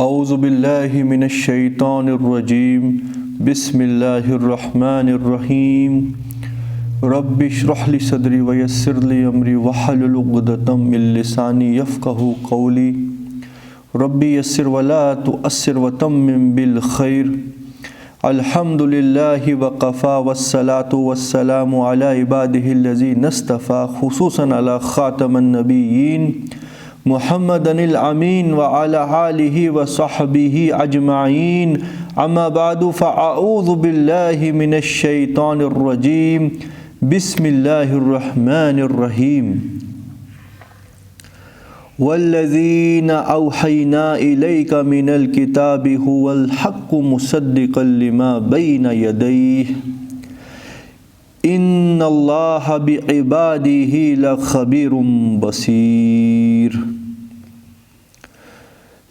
اعوذ باللہ من الشیطان الرجیم بسم اللہ الرحمن الرحیم رب اشرح لی صدری ویسر لی امری واحلل عقدۃ من لسانی یفقہوا قولی رب یسر ولا تؤثر وتمم بالخیر الحمد للہ وقفا والصلاة والسلام علی عبادہ الذین اصطفیٰ خصوصاً علی خاتم النبیین محمد الامین وعلی آلہ وصحبہ اجمعین اما بعد فاعوذ باللہ من الشیطان الرجیم بسم اللہ الرحمن الرحیم والذین اوحینا الیک من الکتاب هو الحق مصدقا لما بین یدیہ ان اللہ بعبادہ لخبیر بصیر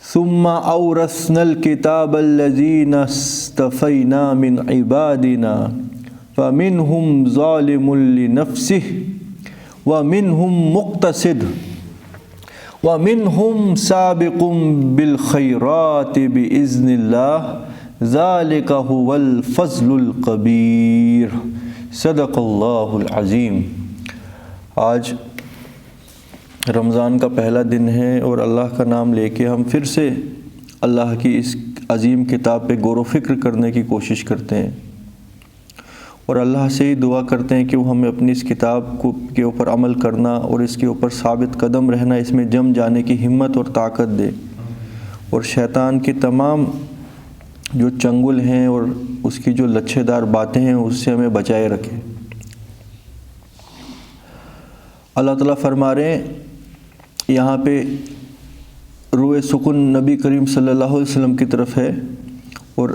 ثم اورثنا الکتاب الذین اصطفینا من عبادنا فمنہم ظالم لنفسہ ومنہم مقتصد ومنہم سابق بالخیرات بإذن اللہ ذالک هو الفضل الکبیر صدق اللہ العظیم۔ آج رمضان کا پہلا دن ہے اور اللہ کا نام لے کے ہم پھر سے اللہ کی اس عظیم کتاب پہ غور و فکر کرنے کی کوشش کرتے ہیں اور اللہ سے ہی دعا کرتے ہیں کہ وہ ہمیں اپنی اس کتاب کے اوپر عمل کرنا اور اس کے اوپر ثابت قدم رہنا، اس میں جم جانے کی ہمت اور طاقت دے، اور شیطان کی تمام جو چنگل ہیں اور اس کی جو لچھے دار باتیں ہیں اس سے ہمیں بچائے رکھے۔ اللہ تعالیٰ فرما رہے ہیں، یہاں پہ روئے سکون نبی کریم صلی اللہ علیہ وسلم کی طرف ہے، اور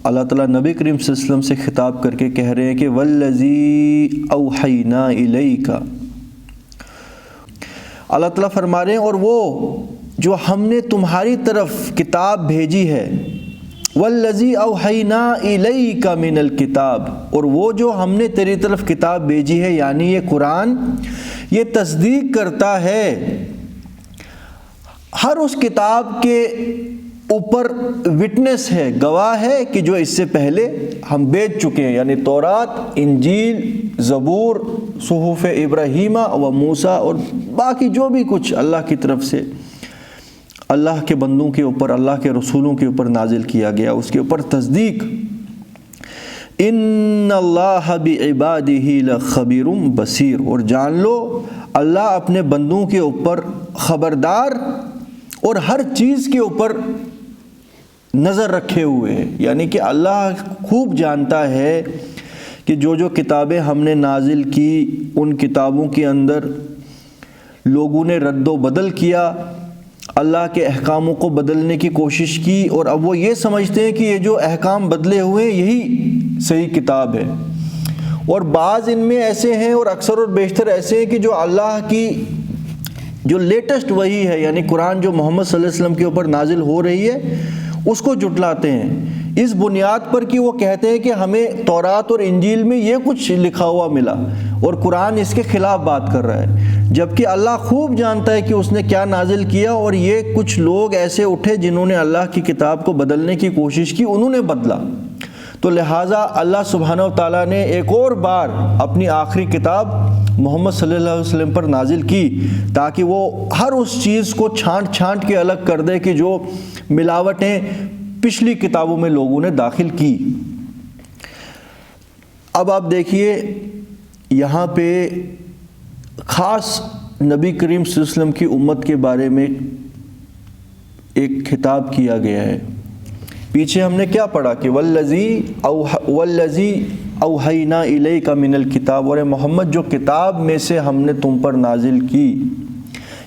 اللہ تعالیٰ نبی کریم صلی اللہ علیہ وسلم سے خطاب کر کے کہہ رہے ہیں کہ والذی اوحینا الیک۔ اللہ تعالیٰ فرما رہے ہیں اور وہ جو ہم نے تمہاری طرف کتاب بھیجی ہے، والذی اوحینا الیک من الکتاب، اور وہ جو ہم نے تیری طرف کتاب بھیجی ہے یعنی یہ قرآن، یہ تصدیق کرتا ہے ہر اس کتاب کے اوپر، وٹنس ہے، گواہ ہے کہ جو اس سے پہلے ہم بھیج چکے ہیں، یعنی تورات، انجیل، زبور، صحف ابراہیمہ و موسیٰ اور باقی جو بھی کچھ اللہ کی طرف سے اللہ کے بندوں کے اوپر، اللہ کے رسولوں کے اوپر نازل کیا گیا، اس کے اوپر تصدیق۔ ان اللہ بعبادہ لخبیر بصیر، اور جان لو اللہ اپنے بندوں کے اوپر خبردار اور ہر چیز کے اوپر نظر رکھے ہوئے ہیں، یعنی کہ اللہ خوب جانتا ہے کہ جو کتابیں ہم نے نازل کی ان کتابوں کے اندر لوگوں نے رد و بدل کیا، اللہ کے احکاموں کو بدلنے کی کوشش کی، اور اب وہ یہ سمجھتے ہیں کہ یہ جو احکام بدلے ہوئے ہیں یہی صحیح کتاب ہے، اور بعض ان میں ایسے ہیں اور اکثر اور بیشتر ایسے ہیں کہ جو اللہ کی جو لیٹسٹ وحی ہے یعنی قرآن جو محمد صلی اللہ علیہ وسلم کے اوپر نازل ہو رہی ہے اس کو جھٹلاتے ہیں، اس بنیاد پر کہ وہ کہتے ہیں کہ ہمیں تورات اور انجیل میں یہ کچھ لکھا ہوا ملا اور قرآن اس کے خلاف بات کر رہا ہے، جبکہ اللہ خوب جانتا ہے کہ اس نے کیا نازل کیا، اور یہ کچھ لوگ ایسے اٹھے جنہوں نے اللہ کی کتاب کو بدلنے کی کوشش کی، انہوں نے بدلا، تو لہٰذا اللہ سبحانہ و تعالیٰ نے ایک اور بار اپنی آخری کتاب محمد صلی اللہ علیہ وسلم پر نازل کی تاکہ وہ ہر اس چیز کو چھانٹ کے الگ کر دے کہ جو ملاوٹیں پچھلی کتابوں میں لوگوں نے داخل کی۔ اب آپ دیکھیے یہاں پہ خاص نبی کریم صلی اللہ علیہ وسلم کی امت کے بارے میں ایک خطاب کیا گیا ہے۔ پیچھے ہم نے کیا پڑھا کہ والذی اوحینا الیک من الکتاب، اور محمد جو کتاب میں سے ہم نے تم پر نازل کی،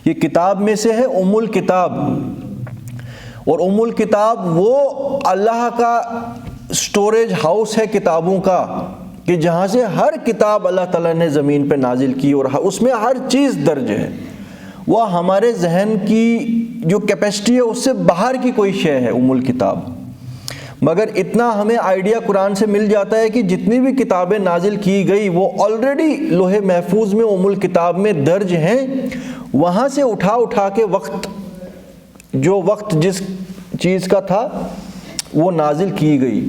یہ کتاب میں سے ہے ام الکتاب، اور ام الکتاب وہ اللہ کا سٹوریج ہاؤس ہے کتابوں کا کہ جہاں سے ہر کتاب اللہ تعالیٰ نے زمین پہ نازل کی، اور اس میں ہر چیز درج ہے، وہ ہمارے ذہن کی جو کیپیسٹی ہے اس سے باہر کی کوئی شے ہے ام الکتاب۔ مگر اتنا ہمیں آئیڈیا قرآن سے مل جاتا ہے کہ جتنی بھی کتابیں نازل کی گئی وہ آلریڈی لوح محفوظ میں ام الکتاب میں درج ہیں، وہاں سے اٹھا کے وقت چیز کا تھا وہ نازل کی گئی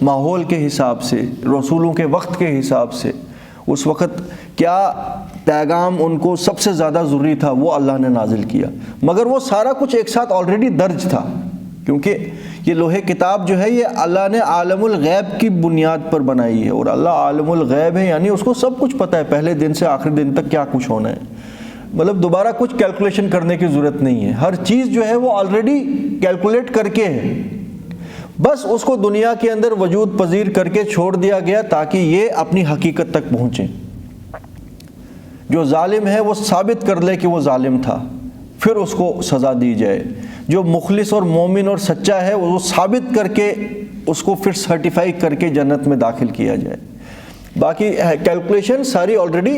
ماحول کے حساب سے، رسولوں کے وقت کے حساب سے، اس وقت کیا پیغام ان کو سب سے زیادہ ضروری تھا وہ اللہ نے نازل کیا، مگر وہ سارا کچھ ایک ساتھ آلریڈی درج تھا، کیونکہ یہ لوح کتاب جو ہے یہ اللہ نے عالم الغیب کی بنیاد پر بنائی ہے، اور اللہ عالم الغیب ہے یعنی اس کو سب کچھ پتہ ہے، پہلے دن سے آخری دن تک کیا کچھ ہونا ہے، مطلب دوبارہ کچھ کیلکولیشن کرنے کی ضرورت نہیں ہے، ہر چیز جو ہے وہ آلریڈی کیلکولیٹ کر کے ہے، بس اس کو دنیا کے اندر وجود پذیر کر کے چھوڑ دیا گیا تاکہ یہ اپنی حقیقت تک پہنچیں۔ جو ظالم ہے وہ ثابت کر لے کہ وہ ظالم تھا، پھر اس کو سزا دی جائے، جو مخلص اور مومن اور سچا ہے وہ ثابت کر کے اس کو پھر سرٹیفائی کر کے جنت میں داخل کیا جائے۔ باقی کیلکولیشن ساری آلریڈی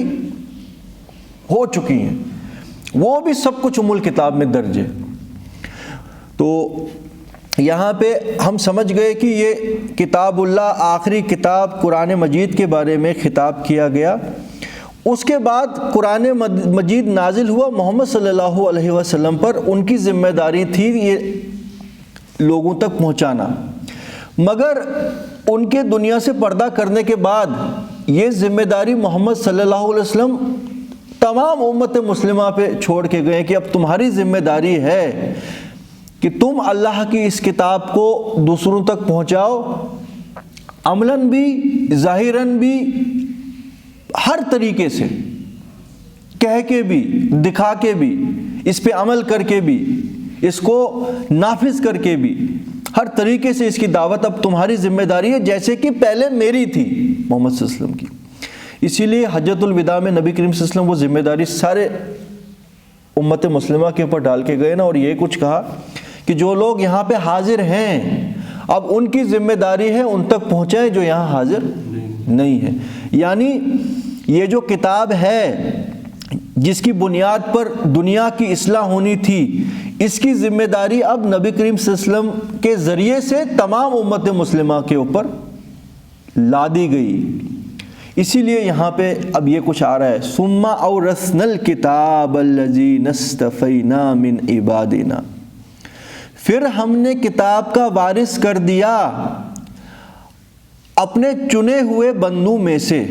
ہو چکی ہیں، وہ بھی سب کچھ ام الکتاب میں درج ہے۔ تو یہاں پہ ہم سمجھ گئے کہ یہ کتاب اللہ آخری کتاب قرآن مجید کے بارے میں خطاب کیا گیا۔ اس کے بعد قرآن مجید نازل ہوا محمد صلی اللہ علیہ وسلم پر، ان کی ذمہ داری تھی یہ لوگوں تک پہنچانا، مگر ان کے دنیا سے پردہ کرنے کے بعد یہ ذمہ داری محمد صلی اللہ علیہ وسلم تمام امت مسلمہ پہ چھوڑ کے گئے کہ اب تمہاری ذمہ داری ہے کہ تم اللہ کی اس کتاب کو دوسروں تک پہنچاؤ، عملاً بھی ظاہراً بھی، ہر طریقے سے، کہہ کے بھی، دکھا کے بھی، اس پہ عمل کر کے بھی، اس کو نافذ کر کے بھی، ہر طریقے سے اس کی دعوت اب تمہاری ذمہ داری ہے، جیسے کہ پہلے میری تھی محمد صلی اللہ علیہ وسلم کی۔ اسی لیے حجۃ الوداع میں نبی کریم صلی اللہ علیہ وسلم وہ ذمہ داری سارے امت مسلمہ کے اوپر ڈال کے گئے نا، اور یہ کچھ کہا کہ جو لوگ یہاں پہ حاضر ہیں اب ان کی ذمہ داری ہے ان تک پہنچائیں جو یہاں حاضر نہیں ہے، یعنی یہ جو کتاب ہے جس کی بنیاد پر دنیا کی اصلاح ہونی تھی، اس کی ذمہ داری اب نبی کریم صلی اللہ علیہ وسلم کے ذریعے سے تمام امت مسلمہ کے اوپر لا دی گئی۔ اسی لیے یہاں پہ اب یہ کچھ آ رہا ہے، ثم اورثنا الکتاب الذین اصطفینا من عبادنا، پھر ہم نے کتاب کا وارث کر دیا اپنے چنے ہوئے بندوں میں سے۔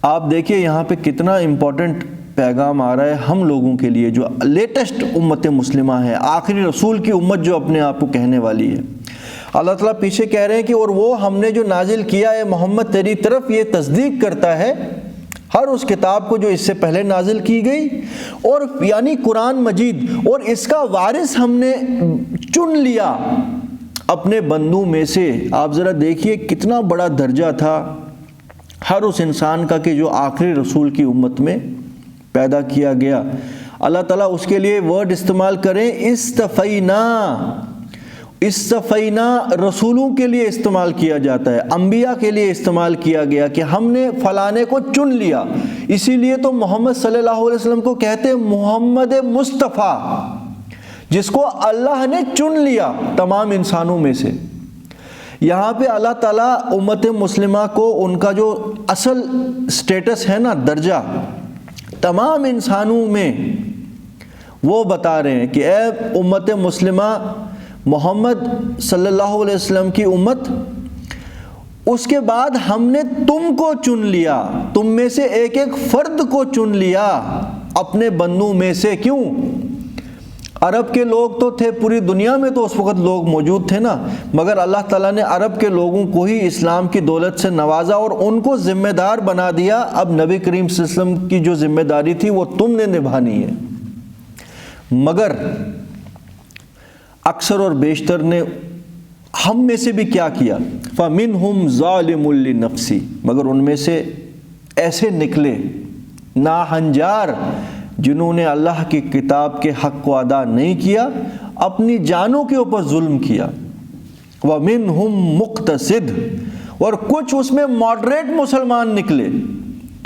آپ دیکھیے یہاں پہ کتنا امپورٹنٹ پیغام آ رہا ہے ہم لوگوں کے لیے جو لیٹسٹ امت مسلمہ ہے، آخری رسول کی امت جو اپنے آپ کو کہنے والی ہے۔ اللہ تعالیٰ پیچھے کہہ رہے ہیں کہ اور وہ ہم نے جو نازل کیا ہے محمد تیری طرف یہ تصدیق کرتا ہے ہر اس کتاب کو جو اس سے پہلے نازل کی گئی، اور یعنی قرآن مجید، اور اس کا وارث ہم نے چن لیا اپنے بندوں میں سے۔ آپ ذرا دیکھیے کتنا بڑا درجہ تھا ہر اس انسان کا کہ جو آخری رسول کی امت میں پیدا کیا گیا۔ اللہ تعالیٰ اس کے لیے ورڈ استعمال کریں استفینا، استفینا رسولوں کے لیے استعمال کیا جاتا ہے، انبیاء کے لیے استعمال کیا گیا کہ ہم نے فلانے کو چن لیا، اسی لیے تو محمد صلی اللہ علیہ وسلم کو کہتے ہیں محمد مصطفیٰ، جس کو اللہ نے چن لیا تمام انسانوں میں سے۔ یہاں پہ اللہ تعالیٰ امت مسلمہ کو ان کا جو اصل سٹیٹس ہے نا، درجہ تمام انسانوں میں، وہ بتا رہے ہیں کہ اے امت مسلمہ، محمد صلی اللہ علیہ وسلم کی امت، اس کے بعد ہم نے تم کو چن لیا، تم میں سے ایک ایک فرد کو چن لیا اپنے بندوں میں سے۔ کیوں؟ عرب کے لوگ تو تھے، پوری دنیا میں تو اس وقت لوگ موجود تھے نا، مگر اللہ تعالیٰ نے عرب کے لوگوں کو ہی اسلام کی دولت سے نوازا اور ان کو ذمہ دار بنا دیا۔ اب نبی کریم صلی اللہ علیہ وسلم کی جو ذمہ داری تھی وہ تم نے نبھانی ہے، مگر اکثر اور بیشتر نے ہم میں سے بھی کیا کیا، فَمِنْهُمْ ظَالِمٌ لِنَفْسِهِ، مگر ان میں سے ایسے نکلے ناہنجار جنہوں نے اللہ کی کتاب کے حق کو ادا نہیں کیا، اپنی جانوں کے اوپر ظلم کیا۔ وَمِنْهُمْ مُقْتَصِدٌ، اور کچھ اس میں ماڈریٹ مسلمان نکلے،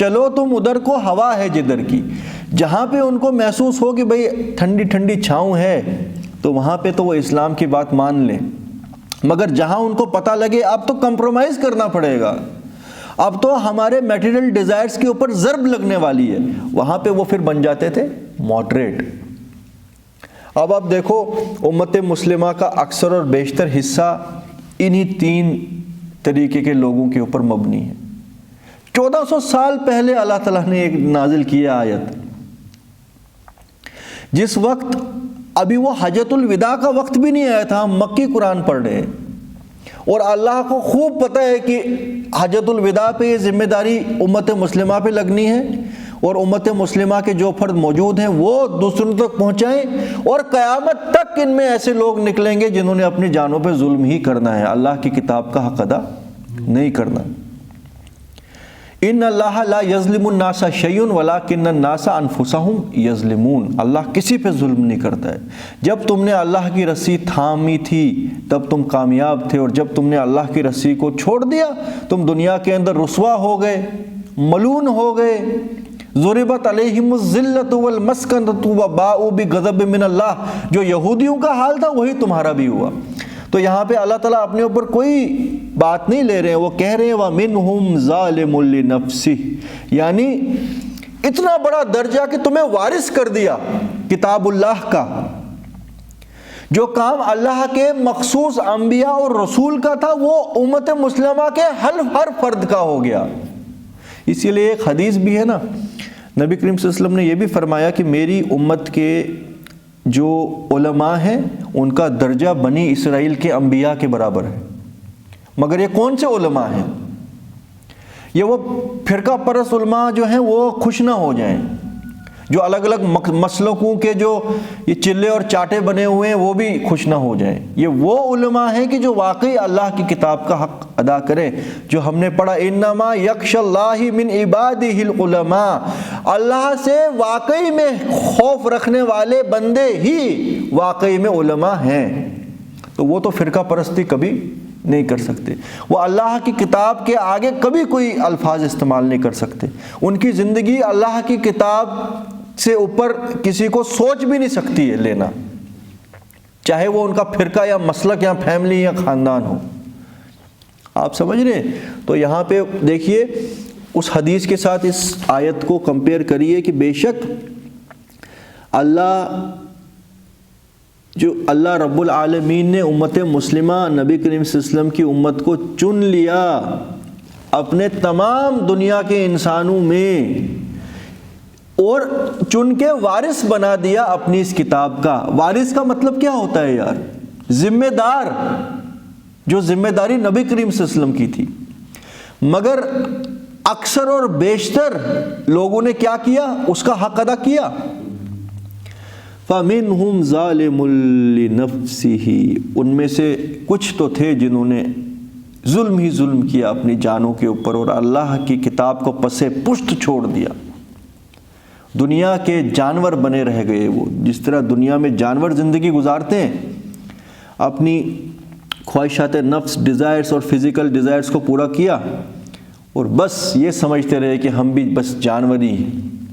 چلو تم ادھر کو ہوا ہے جدھر کی، جہاں پہ ان کو محسوس ہو کہ بھئی ٹھنڈی ٹھنڈی چھاؤں ہے تو وہاں پہ تو وہ اسلام کی بات مان لیں، مگر جہاں ان کو پتہ لگے اب تو کمپرومائز کرنا پڑے گا، اب تو ہمارے میٹیریل ڈیزائرز کے اوپر ضرب لگنے والی ہے، وہاں پہ وہ پھر بن جاتے تھے ماڈریٹ۔ اب آپ دیکھو امت مسلمہ کا اکثر اور بیشتر حصہ انہی 3 طریقے کے لوگوں کے اوپر مبنی ہے۔ 1400 سال پہلے اللہ تعالیٰ نے ایک نازل کیا آیت، جس وقت ابھی وہ حجۃ الوداع کا وقت بھی نہیں آیا تھا، ہم مکی قرآن پڑھ رہے ہیں، اور اللہ کو خوب پتہ ہے کہ حجۃ الوداع پہ یہ ذمہ داری امت مسلمہ پہ لگنی ہے، اور امت مسلمہ کے جو فرد موجود ہیں وہ دوسروں تک پہنچائیں، اور قیامت تک ان میں ایسے لوگ نکلیں گے جنہوں نے اپنی جانوں پہ ظلم ہی کرنا ہے، اللہ کی کتاب کا حق ادا نہیں کرنا۔ ان اللہ لا یظلم الناس شیئا ولکن الناس انفسهم یظلمون، اللہ کسی پہ ظلم نہیں کرتا ہے۔ جب تم نے اللہ کی رسی تھامی تھی تب تم کامیاب تھے، اور جب تم نے اللہ کی رسی کو چھوڑ دیا تم دنیا کے اندر رسوا ہو گئے، ملون ہو گئے۔ ضربت علیہم الذلۃ والمسکنۃ وباؤوا بغضب من اللہ، جو یہودیوں کا حال تھا وہی تمہارا بھی ہوا۔ تو یہاں پہ اللہ تعالیٰ اپنے اوپر کوئی بات نہیں لے رہے ہیں، وہ کہہ رہے ہیں وَمِنْهُمْ ظَالِمٌ لِنَفْسِهِ، یعنی اتنا بڑا درجہ کہ تمہیں وارث کر دیا کتاب اللہ کا، جو کام اللہ کے مخصوص انبیاء اور رسول کا تھا وہ امت مسلمہ کے ہر فرد کا ہو گیا۔ اسی لیے ایک حدیث بھی ہے نا، نبی کریم صلی اللہ علیہ وسلم نے یہ بھی فرمایا کہ میری امت کے جو علماء ہیں ان کا درجہ بنی اسرائیل کے انبیاء کے برابر ہے۔ مگر یہ کون سے علماء ہیں؟ یہ وہ فرقہ پرست علماء جو ہیں وہ خوش نہ ہو جائیں، جو الگ الگ مسلکوں کے جو یہ چلے اور چاٹے بنے ہوئے ہیں وہ بھی خوش نہ ہو جائیں۔ یہ وہ علماء ہیں کہ جو واقعی اللہ کی کتاب کا حق ادا کریں، جو ہم نے پڑھا انما یخشی اللہ من عبادہ العلماء، اللہ سے واقعی میں خوف رکھنے والے بندے ہی واقعی میں علماء ہیں۔ تو وہ تو فرقہ پرستی کبھی نہیں کر سکتے، وہ اللہ کی کتاب کے آگے کبھی کوئی الفاظ استعمال نہیں کر سکتے، ان کی زندگی اللہ کی کتاب سے اوپر کسی کو سوچ بھی نہیں سکتی ہے لینا، چاہے وہ ان کا فرقہ یا مسلک یا فیملی یا خاندان ہو۔ آپ سمجھ رہے ہیں؟ تو یہاں پہ دیکھیے اس حدیث کے ساتھ اس آیت کو کمپیئر کریے کہ بے شک اللہ رب العالمین نے امت مسلمہ نبی کریم صلی اللہ علیہ وسلم کی امت کو چن لیا اپنے تمام دنیا کے انسانوں میں، اور چن کے وارث بنا دیا اپنی اس کتاب کا۔ وارث کا مطلب کیا ہوتا ہے یار؟ ذمہ دار، جو ذمہ داری نبی کریم صلی اللہ علیہ وسلم کی تھی۔ مگر اکثر اور بیشتر لوگوں نے کیا کیا؟ اس کا حق ادا کیا۔ فَمِنْهُمْ ظَالِمٌ لِنَفْسِهِ، ان میں سے کچھ تو تھے جنہوں نے ظلم ہی ظلم کیا اپنی جانوں کے اوپر، اور اللہ کی کتاب کو پس پشت چھوڑ دیا۔ دنیا کے جانور بنے رہ گئے، وہ جس طرح دنیا میں جانور زندگی گزارتے ہیں، اپنی خواہشات نفس، ڈیزائرز اور فزیکل ڈیزائرز کو پورا کیا، اور بس یہ سمجھتے رہے کہ ہم بھی بس جانور ہی ہیں،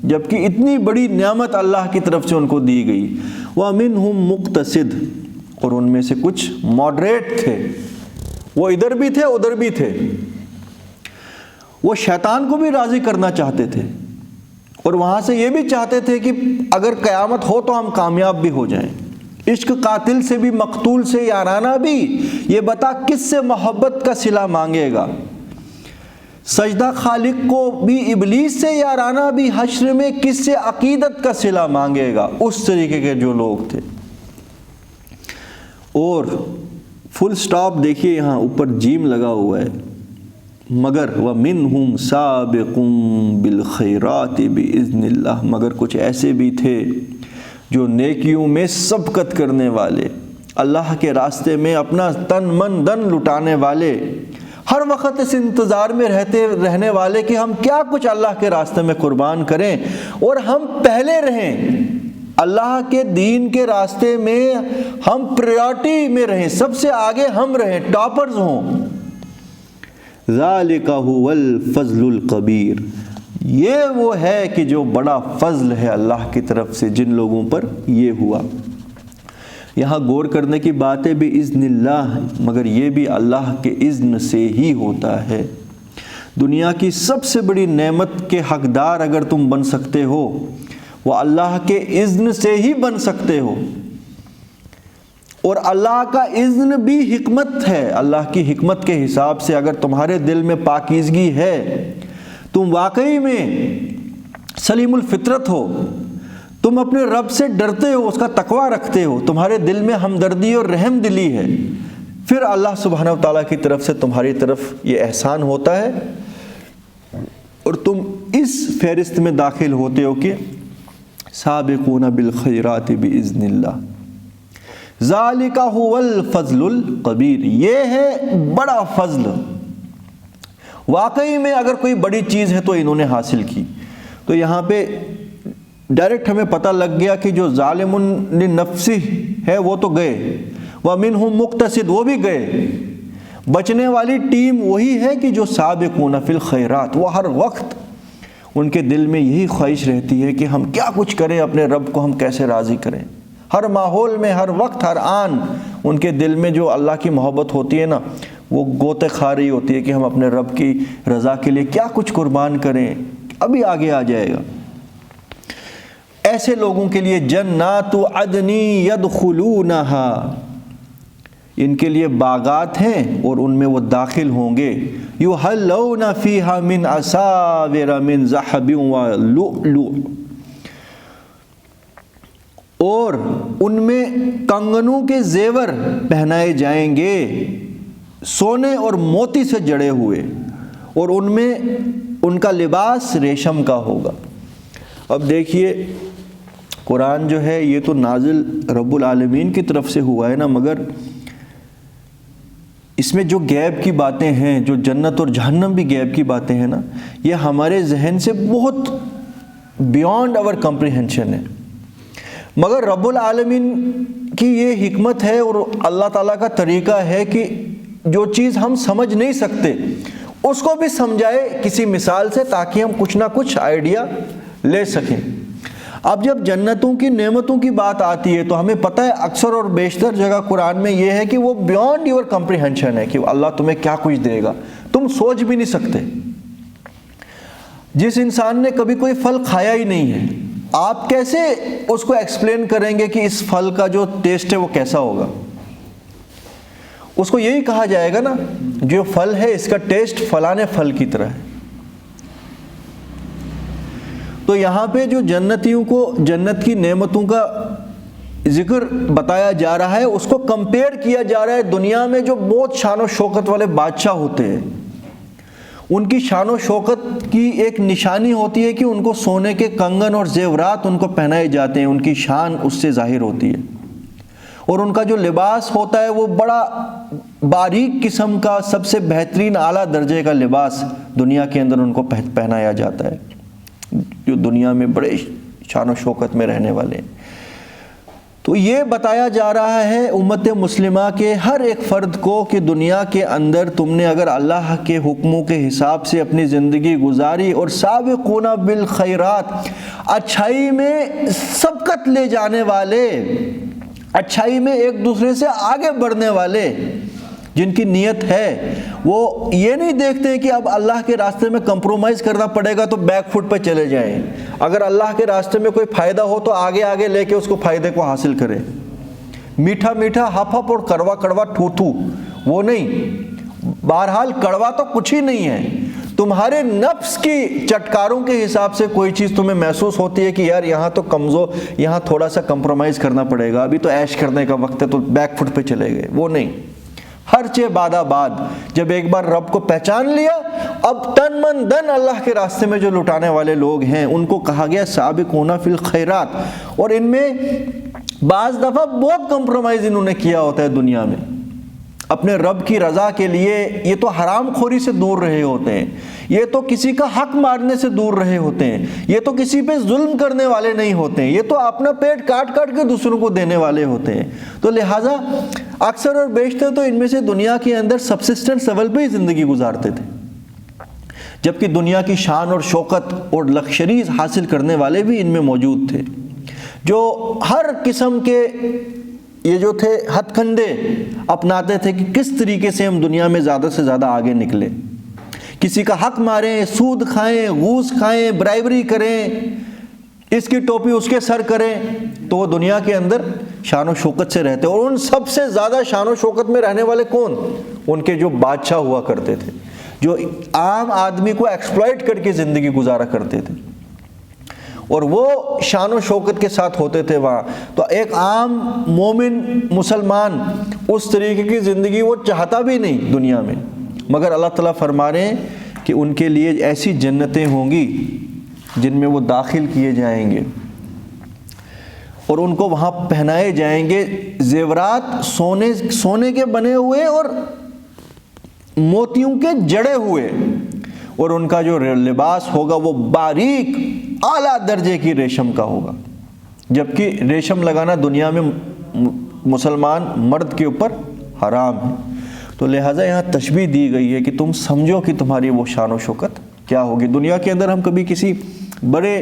جبکہ اتنی بڑی نعمت اللہ کی طرف سے ان کو دی گئی۔ وَمِنْهُمْ مُقْتَصِدٌ، اور ان میں سے کچھ ماڈریٹ تھے، وہ ادھر بھی تھے ادھر بھی تھے، وہ شیطان کو بھی راضی کرنا چاہتے تھے، اور وہاں سے یہ بھی چاہتے تھے کہ اگر قیامت ہو تو ہم کامیاب بھی ہو جائیں۔ عشق قاتل سے بھی مقتول سے یارانہ بھی، یہ بتا کس سے محبت کا صلہ مانگے گا۔ سجدہ خالق کو بھی ابلیس سے یارانہ بھی، حشر میں کس سے عقیدت کا صلہ مانگے گا۔ اس طریقے کے جو لوگ تھے، اور فل سٹاپ دیکھیے یہاں اوپر جیم لگا ہوا ہے، مگر وَمِنْهُمْ سَابِقٌ بِالْخَيْرَاتِ بِإِذْنِ اللَّهِ، مگر کچھ ایسے بھی تھے جو نیکیوں میں سبقت کرنے والے، اللہ کے راستے میں اپنا تن من دن لٹانے والے، ہر وقت اس انتظار میں رہنے والے کہ ہم کیا کچھ اللہ کے راستے میں قربان کریں، اور ہم پہلے رہیں، اللہ کے دین کے راستے میں ہم پریورٹی میں رہیں، سب سے آگے ہم رہیں، ٹاپرز ہوں۔ ذالک هو الفضل الکبیر، یہ وہ ہے کہ جو بڑا فضل ہے اللہ کی طرف سے جن لوگوں پر یہ ہوا۔ یہاں غور کرنے کی بات ہے بِإِذْنِ اللہ، مگر یہ بھی اللہ کے اذن سے ہی ہوتا ہے۔ دنیا کی سب سے بڑی نعمت کے حقدار اگر تم بن سکتے ہو، وہ اللہ کے اذن سے ہی بن سکتے ہو۔ اور اللہ کا اذن بھی حکمت ہے، اللہ کی حکمت کے حساب سے اگر تمہارے دل میں پاکیزگی ہے، تم واقعی میں سلیم الفطرت ہو، تم اپنے رب سے ڈرتے ہو، اس کا تقوی رکھتے ہو، تمہارے دل میں ہمدردی اور رحم دلی ہے، پھر اللہ سبحانہ و تعالیٰ کی طرف سے تمہاری طرف یہ احسان ہوتا ہے اور تم اس فہرست میں داخل ہوتے ہو کہ سابقون بالخیرات باذن اللہ، ذالک هو الفضل الکبیر، یہ ہے بڑا فضل۔ واقعی میں اگر کوئی بڑی چیز ہے تو انہوں نے حاصل کی۔ تو یہاں پہ ڈائریکٹ ہمیں پتہ لگ گیا کہ جو ظالم لنفسہ ہے وہ تو گئے، وَمِنْهُمْ مُقْتَصِدٌ، وہ بھی گئے، بچنے والی ٹیم وہی ہے کہ جو سابقون فی الخیرات، وہ ہر وقت ان کے دل میں یہی خواہش رہتی ہے کہ ہم کیا کچھ کریں، اپنے رب کو ہم کیسے راضی کریں۔ ہر ماحول میں، ہر وقت، ہر آن ان کے دل میں جو اللہ کی محبت ہوتی ہے نا، وہ گوتے کھا رہی ہوتی ہے کہ ہم اپنے رب کی رضا کے لیے کیا کچھ قربان کریں، ابھی آگے آ جائے گا۔ ایسے لوگوں کے لیے جنات عدن یدخلونہا، ان کے لیے باغات ہیں اور ان میں وہ داخل ہوں گے، یحلون فیہا من اساور من ذہب ولؤلؤ، اور ان میں کنگنوں کے زیور پہنائے جائیں گے سونے اور موتی سے جڑے ہوئے، اور ان میں ان کا لباس ریشم کا ہوگا۔ اب دیکھیے قرآن جو ہے یہ تو نازل رب العالمین کی طرف سے ہوا ہے نا، مگر اس میں جو غیب کی باتیں ہیں، جو جنت اور جہنم بھی غیب کی باتیں ہیں نا، یہ ہمارے ذہن سے بہت بیونڈ آور کمپریہنشن ہے، مگر رب العالمین کی یہ حکمت ہے اور اللہ تعالیٰ کا طریقہ ہے کہ جو چیز ہم سمجھ نہیں سکتے اس کو بھی سمجھائے کسی مثال سے، تاکہ ہم کچھ نہ کچھ آئیڈیا لے سکیں۔ اب جب جنتوں کی نعمتوں کی بات آتی ہے تو ہمیں پتہ ہے اکثر اور بیشتر جگہ قرآن میں یہ ہے کہ وہ بیونڈ یور کمپریہنشن ہے، کہ اللہ تمہیں کیا کچھ دے گا، تم سوچ بھی نہیں سکتے۔ جس انسان نے کبھی کوئی پھل کھایا ہی نہیں ہے، آپ کیسے اس کو ایکسپلین کریں گے کہ اس پھل کا جو ٹیسٹ ہے وہ کیسا ہوگا؟ اس کو یہی کہا جائے گا نا، جو پھل ہے اس کا ٹیسٹ فلانے پھل کی طرح ہے۔ تو یہاں پہ جو جنتیوں کو جنت کی نعمتوں کا ذکر بتایا جا رہا ہے، اس کو کمپیئر کیا جا رہا ہے دنیا میں جو بہت شان و شوکت والے بادشاہ ہوتے ہیں، ان کی شان و شوکت کی ایک نشانی ہوتی ہے کہ ان کو سونے کے کنگن اور زیورات ان کو پہنائے جاتے ہیں، ان کی شان اس سے ظاہر ہوتی ہے، اور ان کا جو لباس ہوتا ہے وہ بڑا باریک قسم کا، سب سے بہترین اعلیٰ درجے کا لباس دنیا کے اندر ان کو پہنایا جاتا ہے، جو دنیا میں بڑے شان و شوکت میں رہنے والے ہیں۔ تو یہ بتایا جا رہا ہے امت مسلمہ کے ہر ایک فرد کو کہ دنیا کے اندر تم نے اگر اللہ کے حکموں کے حساب سے اپنی زندگی گزاری اور سابقون بالخیرات، اچھائی میں سبقت لے جانے والے، اچھائی میں ایک دوسرے سے آگے بڑھنے والے، جن کی نیت ہے وہ یہ نہیں دیکھتے کہ اب اللہ کے راستے میں کمپرومائز کرنا پڑے گا تو بیک فٹ پہ چلے جائیں، اگر اللہ کے راستے میں کوئی فائدہ ہو تو آگے آگے لے کے اس کو فائدے کو حاصل کریں، میٹھا میٹھا ہپ ہپ اور کڑوا کڑوا ٹھو ٹھو وہ نہیں۔ بہرحال کڑوا تو کچھ ہی نہیں ہے، تمہارے نفس کی چٹکاروں کے حساب سے کوئی چیز تمہیں محسوس ہوتی ہے کہ یار یہاں تو کمزور، یہاں تھوڑا سا کمپرومائز کرنا پڑے گا، ابھی تو عیش کرنے کا وقت ہے تو بیک فٹ پہ چلے گئے، وہ نہیں۔ ہر چے بعد آباد، جب ایک بار رب کو پہچان لیا، اب تن من دن اللہ کے راستے میں جو لٹانے والے لوگ ہیں ان کو کہا گیا سابقون فی الخیرات، اور ان میں بعض دفعہ بہت کمپرومائز انہوں نے کیا ہوتا ہے دنیا میں اپنے رب کی رضا کے لیے۔ یہ تو حرام خوری سے دور رہے ہوتے ہیں، یہ تو کسی کا حق مارنے سے دور رہے ہوتے ہیں، یہ تو کسی پہ ظلم کرنے والے نہیں ہوتے ہیں، یہ تو اپنا پیٹ کاٹ کاٹ کے دوسروں کو دینے والے ہوتے ہیں۔ تو لہٰذا اکثر اور بیشتر تو ان میں سے دنیا کے اندر سبسسٹنٹ لیول پہ ہی زندگی گزارتے تھے، جبکہ دنیا کی شان اور شوکت اور لکشریز حاصل کرنے والے بھی ان میں موجود تھے، جو ہر قسم کے یہ جو تھے ہتھ کنڈے اپناتے تھے کہ کس طریقے سے ہم دنیا میں زیادہ سے زیادہ آگے نکلیں، کسی کا حق ماریں، سود کھائیں، گھوس کھائیں، برائبری کریں، اس کی ٹوپی اس کے سر کریں، تو وہ دنیا کے اندر شان و شوکت سے رہتے. اور ان سب سے زیادہ شان و شوکت میں رہنے والے کون؟ ان کے جو بادشاہ ہوا کرتے تھے، جو عام آدمی کو ایکسپلائٹ کر کے زندگی گزارا کرتے تھے، اور وہ شان و شوکت کے ساتھ ہوتے تھے وہاں. تو ایک عام مومن مسلمان اس طریقے کی زندگی وہ چاہتا بھی نہیں دنیا میں، مگر اللہ تعالیٰ فرما رہے ہیں کہ ان کے لیے ایسی جنتیں ہوں گی جن میں وہ داخل کیے جائیں گے، اور ان کو وہاں پہنائے جائیں گے زیورات سونے کے بنے ہوئے اور موتیوں کے جڑے ہوئے، اور ان کا جو لباس ہوگا وہ باریک اعلیٰ درجے کی ریشم کا ہوگا. جبکہ ریشم لگانا دنیا میں مسلمان مرد کے اوپر حرام ہے. تو لہٰذا یہاں تشبیہ دی گئی ہے کہ تم سمجھو کہ تمہاری وہ شان و شوکت کیا ہوگی. دنیا کے اندر ہم کبھی کسی بڑے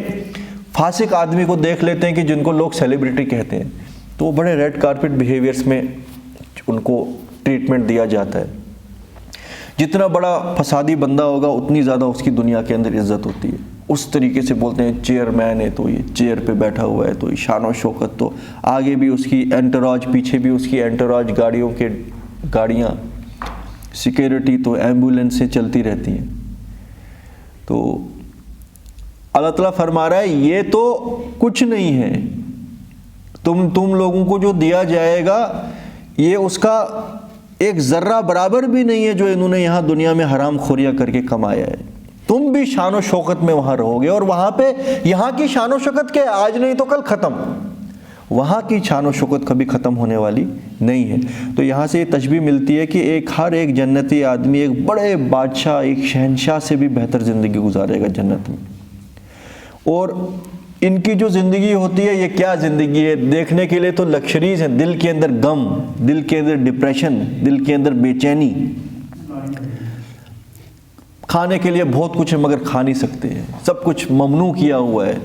فاسق آدمی کو دیکھ لیتے ہیں کہ جن کو لوگ سیلیبریٹی کہتے ہیں، تو وہ بڑے ریڈ کارپٹ بیہیویئرس میں ان کو ٹریٹمنٹ دیا جاتا ہے. جتنا بڑا فسادی بندہ ہوگا اتنی زیادہ اس کی دنیا کے اندر عزت ہوتی ہے. اس طریقے سے بولتے ہیں چیئرمین ہے تو یہ چیئر پہ بیٹھا ہوا ہے تو یہ شان و شوکت. تو آگے بھی اس کی انٹراج، پیچھے بھی اس کی انٹراج گاڑیاں سیکیورٹی تو ایمبولینس سے چلتی رہتی ہیں. تو اللہ تعالیٰ فرما رہا ہے یہ تو کچھ نہیں ہے، تم لوگوں کو جو دیا جائے گا یہ اس کا ایک ذرہ برابر بھی نہیں ہے جو انہوں نے یہاں دنیا میں حرام خوریاں کر کے کمایا ہے. تم بھی شان و شوکت میں وہاں رہو گے، اور وہاں پہ یہاں کی شان و شوکت کیا ہے؟ آج نہیں تو کل ختم. وہاں کی شان و شوکت کبھی ختم ہونے والی نہیں ہے. تو یہاں سے یہ تشبیہ ملتی ہے کہ ہر ایک جنتی آدمی ایک بڑے بادشاہ، ایک شہنشاہ سے بھی بہتر زندگی گزارے گا جنت میں. اور ان کی جو زندگی ہوتی ہے یہ کیا زندگی ہے؟ دیکھنے کے لیے تو لکشریز ہیں، دل کے اندر غم، دل کے اندر ڈپریشن، دل کے اندر بے چینی. کھانے کے لیے بہت کچھ ہے مگر کھا نہیں سکتے ہیں، سب کچھ ممنوع کیا ہوا ہے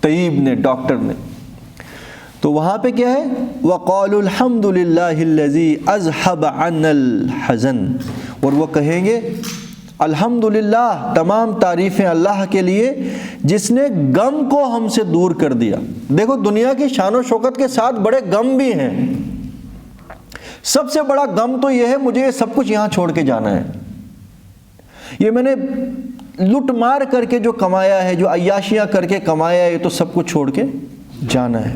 طبیب نے، ڈاکٹر نے. تو وہاں پہ کیا ہے؟ وَقَالُوا الْحَمْدُ لِلَّهِ الَّذِي أَذْهَبَ عَنَّا الْحَزَنَ، اور وہ کہیں گے الحمدللہ، تمام تعریفیں اللہ کے لیے جس نے غم کو ہم سے دور کر دیا. دیکھو دنیا کی شان و شوکت کے ساتھ بڑے غم بھی ہیں. سب سے بڑا غم تو یہ ہے مجھے یہ سب کچھ یہاں چھوڑ کے جانا ہے، یہ میں نے لٹ مار کر کے جو کمایا ہے، جو عیاشیاں کر کے کمایا ہے، یہ تو سب کچھ چھوڑ کے جانا ہے.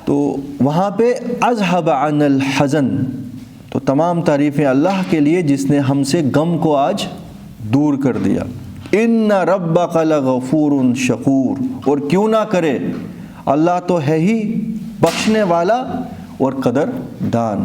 تو وہاں پہ اذهب عن الحزن، تو تمام تعریفیں اللہ کے لیے جس نے ہم سے غم کو آج دور کر دیا. ان ربک لغفور شکور، اور کیوں نہ کرے، اللہ تو ہے ہی بخشنے والا اور قدر دان.